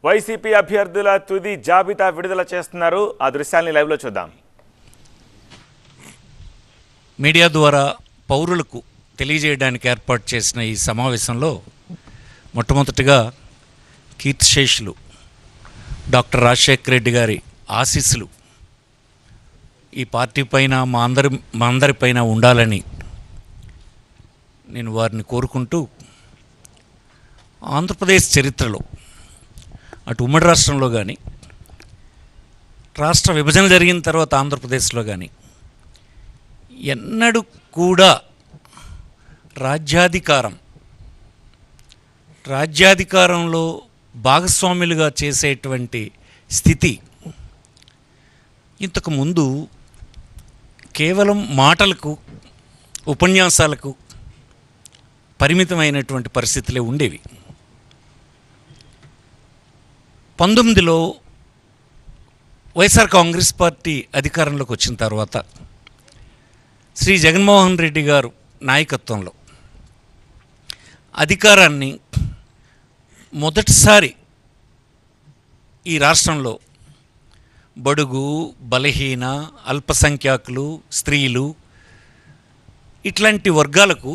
YCP అభ్యర్థుల తుది జాబితా విడుదల చేస్తున్నారు. ఆ దృశ్యాన్ని లైవ్లో చూద్దాం. మీడియా ద్వారా పౌరులకు తెలియజేయడానికి ఏర్పాటు చేసిన ఈ సమావేశంలో మొట్టమొదటిగా కీర్తిశేషులు డాక్టర్ రాజశేఖర రెడ్డి గారి ఆశీస్సులు ఈ పార్టీ పైన మా అందరిపైన ఉండాలని నేను వారిని కోరుకుంటూ, ఆంధ్రప్రదేశ్ చరిత్రలో అటు ఉమ్మడి రాష్ట్రంలో కానీ, రాష్ట్ర విభజన జరిగిన తర్వాత ఆంధ్రప్రదేశ్లో కానీ ఎన్నడూ కూడా రాజ్యాధికారంలో భాగస్వాములుగా చేసేటువంటి స్థితి ఇంతకుముందు కేవలం మాటలకు, ఉపన్యాసాలకు పరిమితమైనటువంటి పరిస్థితులే ఉండేవి. 19లో వైఎస్ఆర్ కాంగ్రెస్ పార్టీ అధికారంలోకి వచ్చిన తర్వాత శ్రీ జగన్మోహన్ రెడ్డి గారు నాయకత్వంలో అధికారాన్ని మొదటిసారి ఈ రాష్ట్రంలో బడుగు, బలహీన, అల్పసంఖ్యాకులు, స్త్రీలు ఇట్లాంటి వర్గాలకు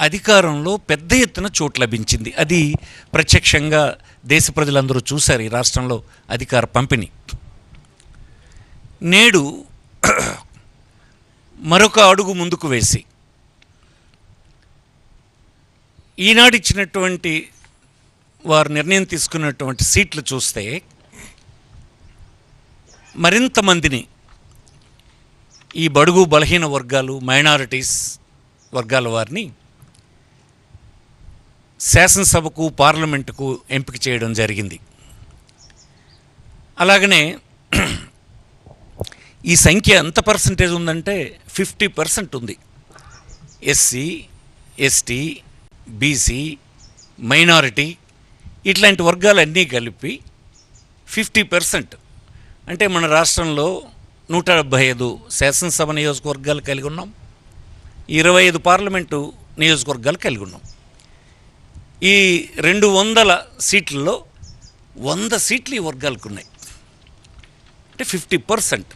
అధికారంలో పెద్ద ఎత్తున చోటు లభించింది. అది ప్రత్యక్షంగా దేశ ప్రజలందరూ చూశారు ఈ రాష్ట్రంలో అధికార పంపిణీ. నేడు మరొక అడుగు ముందుకు వేసి ఈనాడు ఇచ్చినటువంటి వారు నిర్ణయం తీసుకున్నటువంటి సీట్లు చూస్తే మరింత మందిని ఈ బడుగు, బలహీన వర్గాలు, మైనారిటీస్ వర్గాల వారిని శాసనసభకు, పార్లమెంటుకు ఎంపిక చేయడం జరిగింది. అలాగనే ఈ సంఖ్య ఎంత పర్సంటేజ్ ఉందంటే 50% ఉంది. ఎస్సీ, ఎస్టీ, బీసీ, మైనారిటీ ఇట్లాంటి వర్గాలన్నీ కలిపి 50%. అంటే మన రాష్ట్రంలో 175 శాసనసభ నియోజకవర్గాలు కలిగి ఉన్నాం, 25 పార్లమెంటు నియోజకవర్గాలు కలిగి ఉన్నాం. ఈ 200 సీట్లలో 100 సీట్లు ఈ వర్గాలకు ఉన్నాయి. అంటే 50%.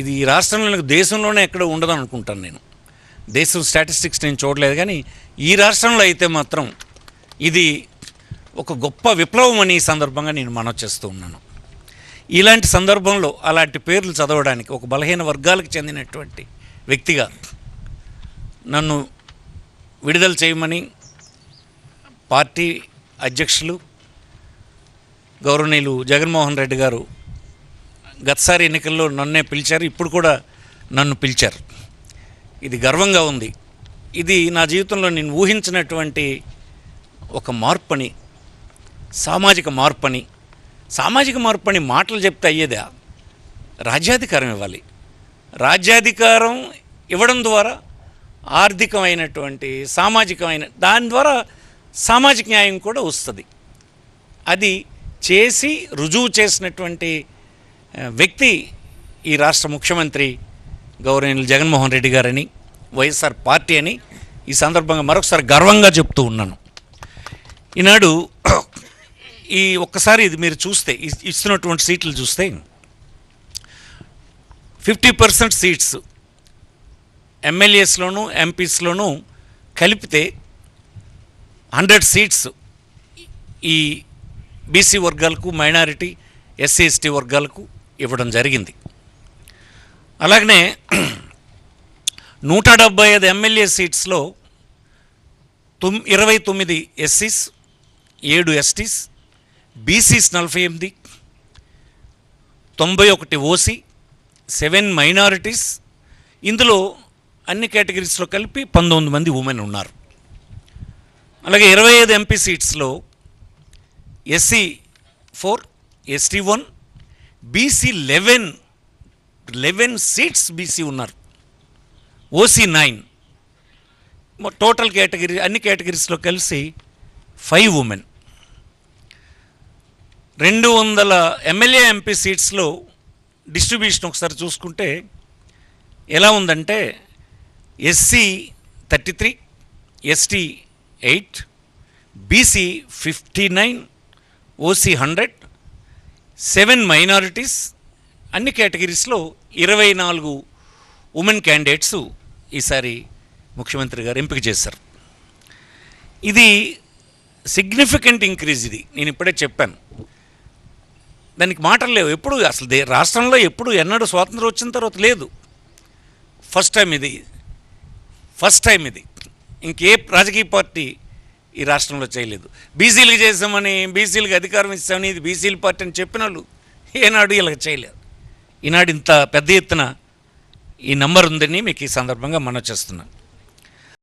ఇది ఈ రాష్ట్రంలో, దేశంలోనే ఎక్కడ ఉండదని అనుకుంటాను నేను. దేశం స్టాటిస్టిక్స్ నేను చూడలేదు, కానీ ఈ రాష్ట్రంలో అయితే మాత్రం ఇది ఒక గొప్ప విప్లవం అని ఈ సందర్భంగా నేను మనవి చేస్తూ ఉన్నాను. ఇలాంటి సందర్భంలో అలాంటి పేర్లు చదవడానికి ఒక బలహీన వర్గాలకు చెందినటువంటి వ్యక్తిగా నన్ను విడుదల చేయమని పార్టీ అధ్యక్షులు గౌరవనీయులు జగన్మోహన్ రెడ్డి గారు గతసారి ఎన్నికల్లో నన్నే పిలిచారు, ఇప్పుడు కూడా నన్ను పిలిచారు. ఇది గర్వంగా ఉంది. ఇది నా జీవితంలో నేను ఊహించినటువంటి ఒక మార్పని, సామాజిక మార్పని మాటలు చెప్తే అయ్యేదా? రాజ్యాధికారం ఇవ్వాలి. రాజ్యాధికారం ఇవ్వడం ద్వారా ఆర్థికమైనటువంటి, సామాజికమైన దాని ద్వారా సామాజిక న్యాయం కూడా వస్తుంది. అది చేసి రుజువు చేసినటువంటి వ్యక్తి ఈ రాష్ట్ర ముఖ్యమంత్రి గౌరవనీయులు జగన్మోహన్ రెడ్డి గారని, వైఎస్ఆర్ పార్టీ అని ఈ సందర్భంగా మరొకసారి గర్వంగా చెప్తూ ఉన్నాను. ఈనాడు ఈ ఒక్కసారి ఇది మీరు చూస్తే, ఇస్తున్నటువంటి సీట్లు చూస్తే 50% సీట్స్ ఎమ్మెల్యేస్లోనూ, ఎంపీస్లోనూ కలిపితే 100 సీట్స్ ఈ బీసీ వర్గాలకు, మైనారిటీ, ఎస్సీ, ఎస్టీ వర్గాలకు ఇవ్వడం జరిగింది. అలాగనే 175 ఎమ్మెల్యే సీట్స్లో 29 ఎస్సీస్, 7 ఎస్టీస్, బీసీస్ 48, 91 ఓసీ, 7 మైనారిటీస్, ఇందులో అన్ని కేటగిరీస్లో కలిపి 19 మంది ఉమెన్ ఉన్నారు. అలాగే 25 ఎంపీ సీట్స్లో SC 4, ST 1, BC 11 seats BC ఉన్నారు, ఓసీ 9. టోటల్ కేటగిరీ, అన్ని కేటగిరీస్లో కలిసి 5 ఉమెన్. 200 ఎమ్మెల్యే, ఎంపీ సీట్స్లో డిస్ట్రిబ్యూషన్ ఒకసారి చూసుకుంటే ఎలా ఉందంటే SC 33, ST 8, BC 59, OC 100, 7 minorities, అన్ని కేటగిరీస్లో 24 ఉమెన్ క్యాండిడేట్స్ ఈసారి ముఖ్యమంత్రి గారు ఎంపిక చేశారు. ఇది సిగ్నిఫికెంట్ ఇంక్రీజ్. ఇది నేను ఇప్పుడే చెప్పాను, దానికి మాటలు లేవు. ఎప్పుడు అసలు రాష్ట్రంలో ఎప్పుడు ఎన్నడూ స్వాతంత్రం వచ్చిన తర్వాత లేదు. ఫస్ట్ టైం ఇది. ఇంకే రాజకీయ పార్టీ ఈ రాష్ట్రంలో చేయలేదు. బీసీలకు చేసామని, బీసీలకు అధికారం ఇస్తామని, ఇది బీసీల పార్టీ అని చెప్పిన వాళ్ళు ఏనాడు ఇలా చేయలేరు. ఈనాడు ఇంత పెద్ద ఎత్తున ఈ నంబర్ ఉందని మీకు ఈ సందర్భంగా మనవి చేస్తున్నాను.